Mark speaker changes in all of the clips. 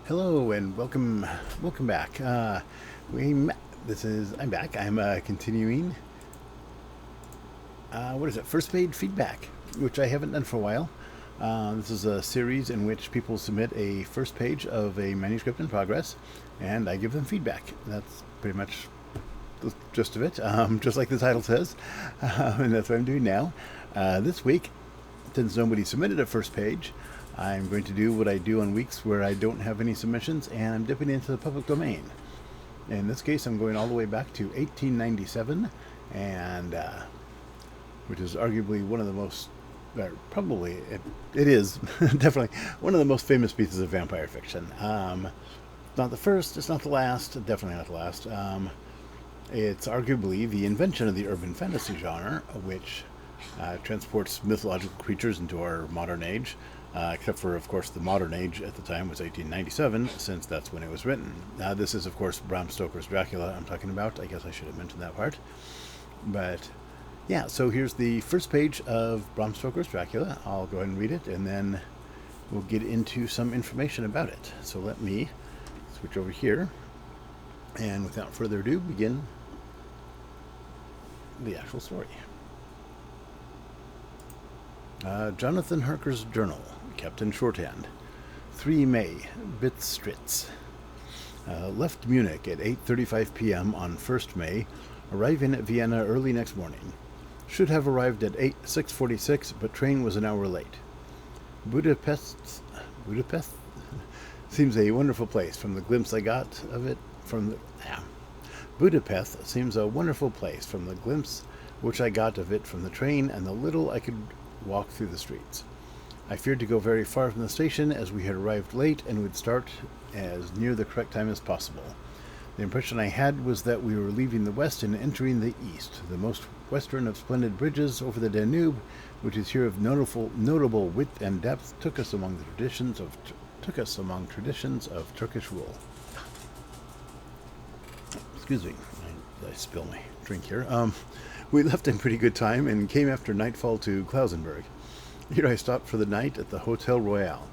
Speaker 1: Hello and welcome back. I'm back. I'm continuing. What is it? First page feedback, which I haven't done for a while. This is a series in which people submit a first page of a manuscript in progress, and I give them feedback. That's pretty much the gist of it, just like the title says, and that's what I'm doing now. This week, since nobody submitted a first page, I'm going to do what I do on weeks where I don't have any submissions, and I'm dipping into the public domain. In this case, I'm going all the way back to 1897, and which is arguably one of the most, it is definitely one of the most famous pieces of vampire fiction. Not the first, it's not the last, definitely not the last. It's arguably the invention of the urban fantasy genre, which transports mythological creatures into our modern age. Except for, of course, the modern age at the time was 1897, since that's when it was written. This is, of course, Bram Stoker's Dracula I'm talking about. I guess I should have mentioned that part. But, yeah, so here's the first page of Bram Stoker's Dracula. I'll go ahead and read it, and then we'll get into some information about it. So let me switch over here, and without further ado, begin the actual story. Jonathan Harker's journal, kept in shorthand. 3 May, Bistritz. Left Munich at 8:35 p.m. on 1st May, arriving at Vienna early next morning. Should have arrived at 6:46, but train was an hour late. Budapest seems a wonderful place from the glimpse I got of it Budapest seems a wonderful place from the glimpse which I got of it from the train and the little I could walk through the streets. I feared to go very far from the station, as we had arrived late and would start as near the correct time as possible. The impression I had was that we were leaving the west and entering the east. The most western of splendid bridges over the Danube, which is here of notable width and depth, took us among traditions of Turkish rule. Excuse me, I spill my drink here. We left in pretty good time and came after nightfall to Klausenberg. Here I stopped for the night at the Hotel Royal.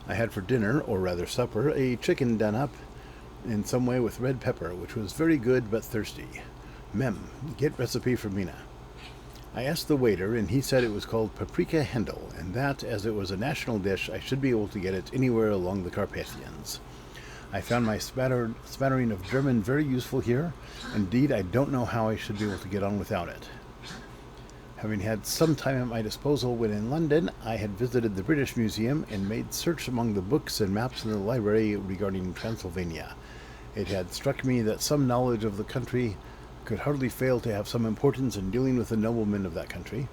Speaker 1: I had for dinner, or rather supper, a chicken done up in some way with red pepper, which was very good but thirsty. Get recipe for Mina. I asked the waiter, and he said it was called paprika Hendel, and that, as it was a national dish, I should be able to get it anywhere along the Carpathians. I found my smattering of German very useful here. Indeed, I don't know how I should be able to get on without it. Having had some time at my disposal when in London, I had visited the British Museum and made search among the books and maps in the library regarding Transylvania. It had struck me that some knowledge of the country could hardly fail to have some importance in dealing with the noblemen of that country.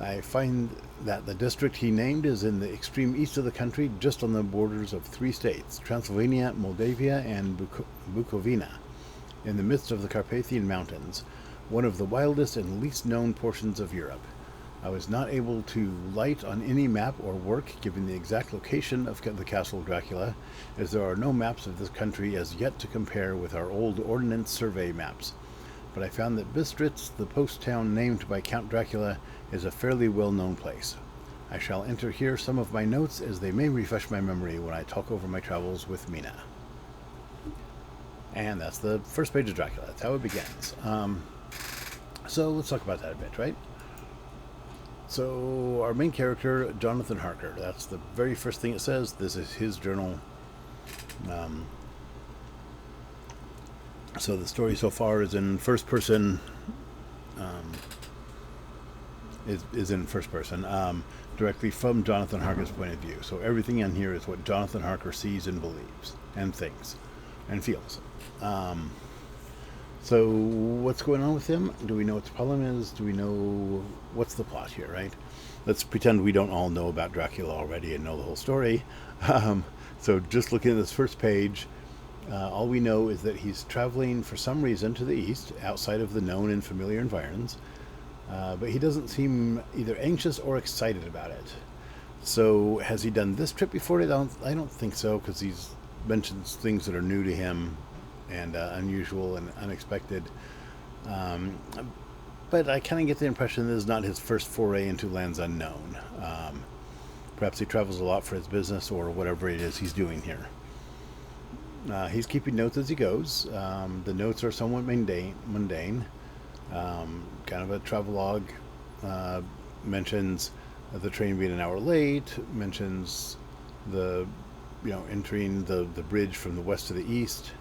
Speaker 1: I find that the district he named is in the extreme east of the country, just on the borders of 3 states, Transylvania, Moldavia, and Bukovina, in the midst of the Carpathian Mountains, one of the wildest and least known portions of Europe. I was not able to light on any map or work giving the exact location of the Castle of Dracula, as there are no maps of this country as yet to compare with our old Ordnance Survey maps. But I found that Bistritz, the post town named by Count Dracula, is a fairly well-known place. I shall enter here some of my notes, as they may refresh my memory when I talk over my travels with Mina. And that's the first page of Dracula. That's how it begins. So let's talk about that a bit, right? So our main character, Jonathan Harker, that's the very first thing it says. This is his journal. So the story so far is in first person. Is in first person, directly from Jonathan Harker's point of view. So everything in here is what Jonathan Harker sees and believes and thinks and feels. So what's going on with him? Do we know what the problem is? Do we know what's the plot here, right? Let's pretend we don't all know about Dracula already and know the whole story. So just looking at this first page, all we know is that he's traveling for some reason to the east, outside of the known and familiar environs. But he doesn't seem either anxious or excited about it. So has he done this trip before? I don't think so, because he's mentioned things that are new to him and unusual and unexpected. But I kind of get the impression this is not his first foray into lands unknown. Perhaps he travels a lot for his business or whatever it is he's doing here. He's keeping notes as he goes. The notes are somewhat mundane. Kind of a travelogue. Mentions the train being an hour late. Mentions the entering the bridge from the west to the east,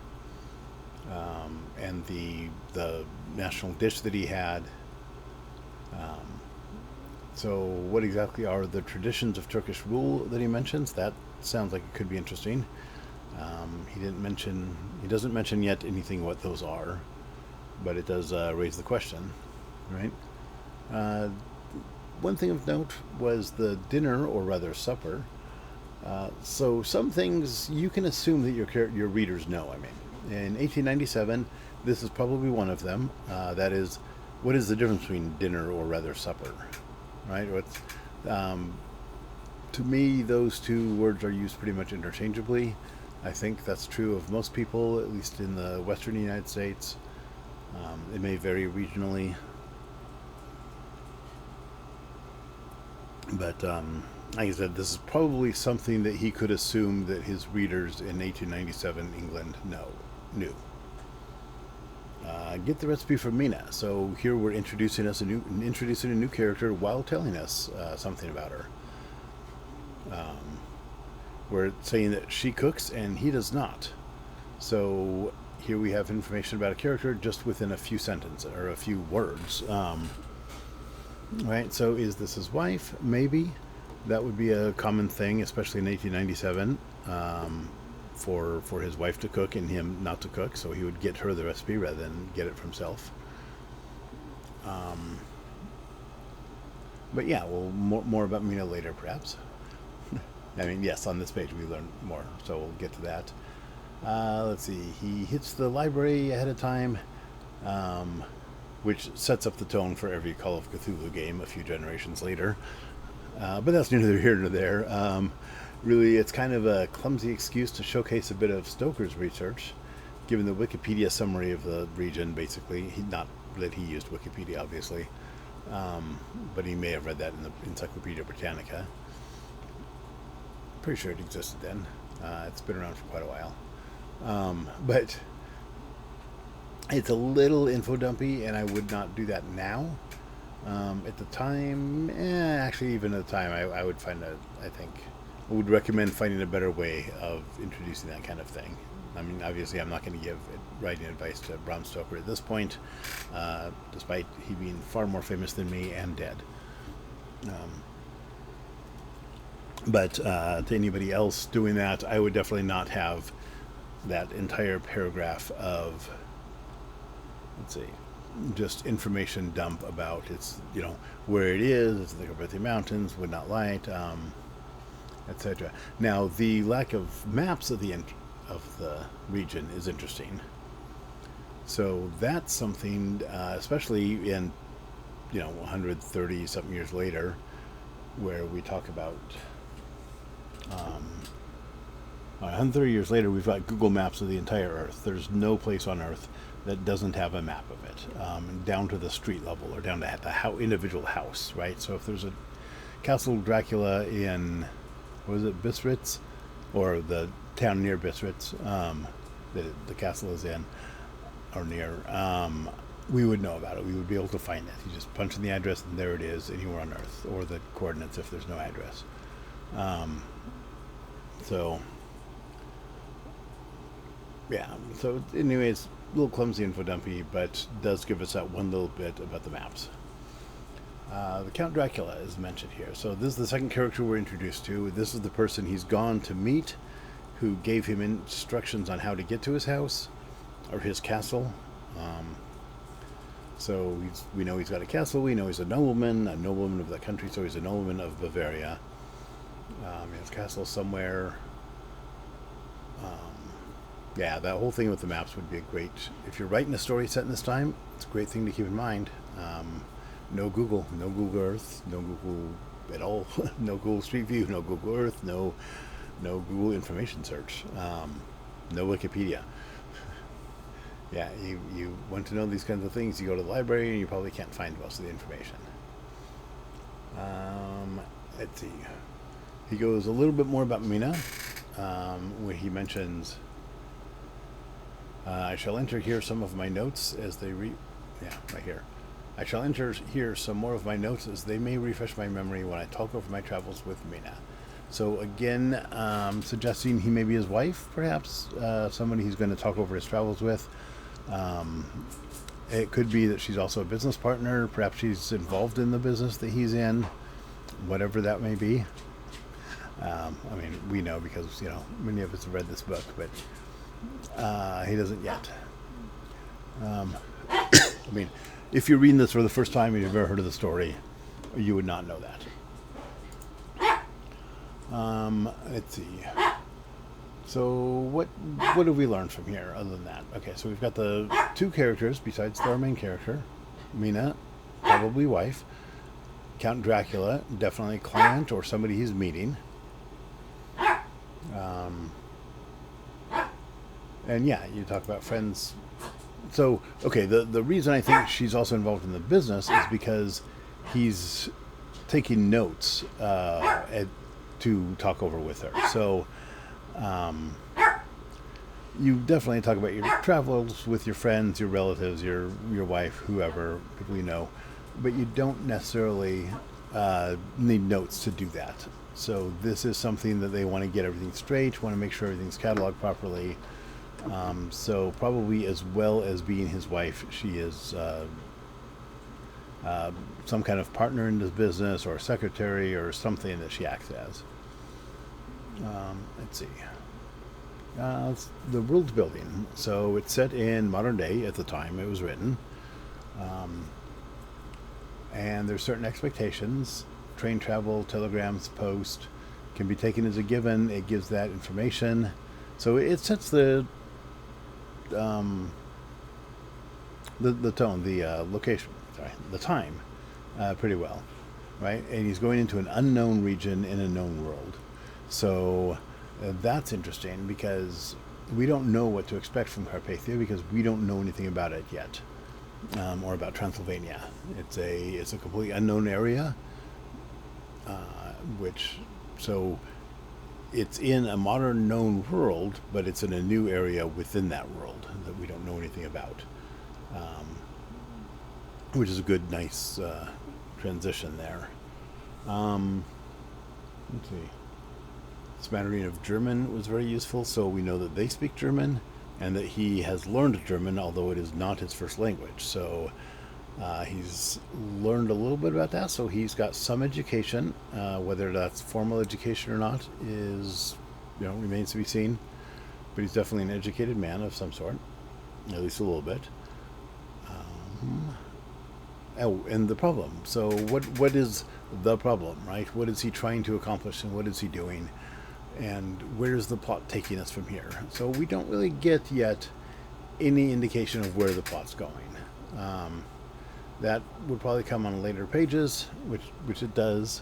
Speaker 1: and the national dish that he had. So, what exactly are the traditions of Turkish rule that he mentions? That sounds like it could be interesting. He doesn't mention yet anything what those are, but it does raise the question, right? Uh, One thing of note was the dinner, or rather supper. So some things you can assume that your readers know. I mean, in 1897, this is probably one of them. That is, what is the difference between dinner or rather supper, right? To me, those two words are used pretty much interchangeably. I think that's true of most people, at least in the western United States. It may vary regionally, but like I said, this is probably something that he could assume that his readers in 1897 England knew. Get the recipe from Mina. So here we're introducing a new character while telling us something about her. We're saying that she cooks and he does not. So here we have information about a character just within a few sentences or a few words. Right. So is this his wife? Maybe. That would be a common thing, especially in 1897, for his wife to cook and him not to cook. So he would get her the recipe rather than get it for himself. But yeah, well, more about Mina later, perhaps. I mean, yes, on this page we learn more, so we'll get to that. Let's see. He hits the library ahead of time, which sets up the tone for every Call of Cthulhu game a few generations later. But that's neither here nor there. Really, it's kind of a clumsy excuse to showcase a bit of Stoker's research, given the Wikipedia summary of the region, basically. Not that he used Wikipedia, obviously, but he may have read that in the Encyclopedia Britannica. Pretty sure it existed then. It's been around for quite a while. But it's a little info dumpy, and I would not do that now. At the time, actually, even at the time, I would I would recommend finding a better way of introducing that kind of thing. I mean, obviously, I'm not going to give writing advice to Bram Stoker at this point, despite he being far more famous than me and dead. But to anybody else doing that, I would definitely not have that entire paragraph of, let's see, just information dump about where it is, it's the Carpathian Mountains, would not light, etc. Now, the lack of maps of the region is interesting. So that's something, especially in 130 something years later, where we talk about 130 years later, we've got Google Maps of the entire Earth. There's no place on Earth that doesn't have a map of it, down to the street level or down to the individual house, right? So if there's a Castle Dracula in, Bistritz, or the town near Bistritz that the castle is in, or near, we would know about it. We would be able to find it. You just punch in the address and there it is anywhere on Earth, or the coordinates if there's no address. So anyways, a little clumsy info dumpy, but does give us that one little bit about the maps. The Count Dracula is mentioned here. So this is the second character we're introduced to. This is the person he's gone to meet, who gave him instructions on how to get to his house, or his castle. So we know he's got a castle, we know he's a nobleman of that country, so he's a nobleman of Bavaria. He has a castle somewhere. That whole thing with the maps would be a great, if you're writing a story set in this time, it's a great thing to keep in mind. No Google Earth, no Google at all, no Google Street View, no Google Earth, no Google information search, no Wikipedia. You want to know these kinds of things, you go to the library and you probably can't find most of the information. Let's see. He goes a little bit more about Mina, where he mentions I shall enter here some of my notes as they Yeah, right here. I shall enter here some more of my notes as they may refresh my memory when I talk over my travels with Mina. So again, suggesting he may be his wife, perhaps, somebody he's going to talk over his travels with. It could be that she's also a business partner. Perhaps she's involved in the business that he's in, whatever that may be. I mean, we know because, many of us have read this book, but he doesn't yet. I mean, if you're reading this for the first time and you've never heard of the story, you would not know that. Let's see. So what have we learned from here other than that? Okay, so we've got the two characters besides our main character. Mina, probably wife. Count Dracula, definitely client or somebody he's meeting. And yeah, you talk about friends. So, okay, the reason I think she's also involved in the business is because he's taking notes to talk over with her. So, you definitely talk about your travels with your friends, your relatives, your wife, whoever, people you know, but you don't necessarily need notes to do that. So this is something that they want to get everything straight, want to make sure everything's cataloged properly. So probably as well as being his wife, she is some kind of partner in this business or secretary or something that she acts as. Let's see. It's the world building. So it's set in modern day at the time it was written. And there's certain expectations. Train travel, telegrams, post can be taken as a given. It gives that information. So it sets the tone, the location, the time pretty well, right? And he's going into an unknown region in a known world. So that's interesting because we don't know what to expect from Carpathia because we don't know anything about it yet, or about Transylvania. It's a completely unknown area, so it's in a modern known world, but it's in a new area within that world that we don't know anything about, which is a good, nice transition there. Let's see. Smattering of German was very useful, so we know that they speak German and that he has learned German, although it is not his first language. So he's learned a little bit about that, so he's got some education. Whether that's formal education or not is, remains to be seen. But he's definitely an educated man of some sort, at least a little bit. And the problem. So what is the problem, right? What is he trying to accomplish and what is he doing? And where's the plot taking us from here? So we don't really get yet any indication of where the plot's going. That would probably come on later pages, which it does.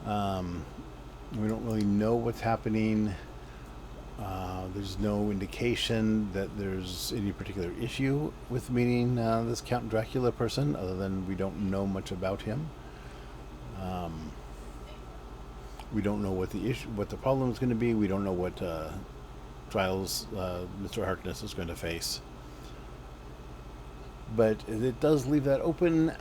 Speaker 1: We don't really know what's happening. There's no indication that there's any particular issue with meeting this Count Dracula person, other than we don't know much about him. We don't know what the problem is going to be. We don't know what trials Mr. Harkness is going to face. But it does leave that open.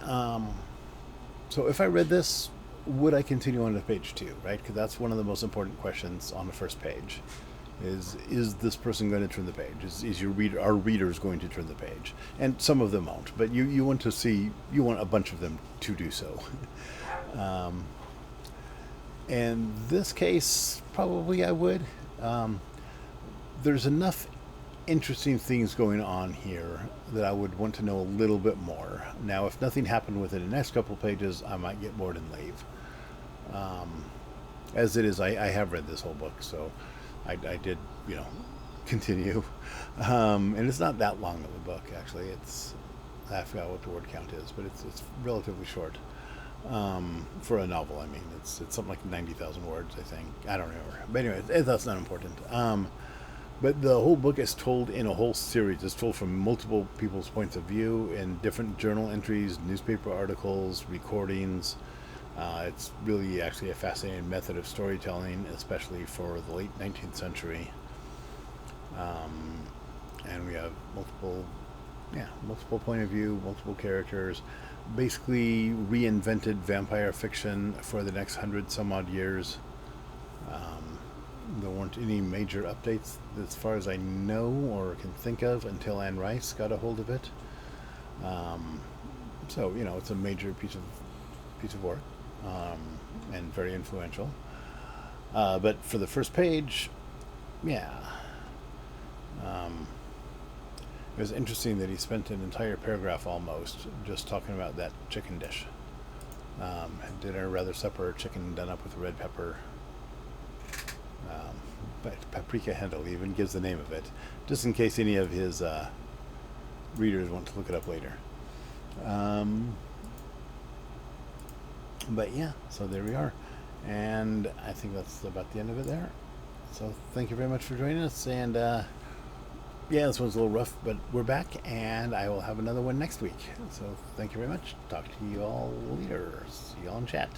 Speaker 1: So if I read this, would I continue on to page 2, right? Because that's one of the most important questions on the first page. Is this person going to turn the page? Is our readers going to turn the page? And some of them won't, but you want a bunch of them to do so. In this case, probably I would. There's enough interesting things going on here that I would want to know a little bit more. Now, if nothing happened within the next couple pages, I might get bored and leave. As it is, I have read this whole book, so I did, continue. And it's not that long of a book, actually. I forgot what the word count is, but it's relatively short. For a novel, I mean, it's something like 90,000 words, I think. I don't remember. But anyway, that's not important. But the whole book is told in a whole series. It's told from multiple people's points of view in different journal entries, newspaper articles, recordings. It's really actually a fascinating method of storytelling, especially for the late 19th century. and we have multiple point of view, multiple characters, basically reinvented vampire fiction for the next 100 some odd years. There weren't any major updates as far as I know or can think of until Anne Rice got a hold of it. So it's a major piece of work, and very influential. But for the first page, yeah, it was interesting that he spent an entire paragraph almost just talking about that chicken dish. Dinner, rather supper, chicken done up with red pepper. But paprika handle, he even gives the name of it, just in case any of his readers want to look it up later. But yeah, so there we are. And I think that's about the end of it there. So thank you very much for joining us. And yeah, this one's a little rough, but we're back, and I will have another one next week. So thank you very much. Talk to you all later. See you all in chat.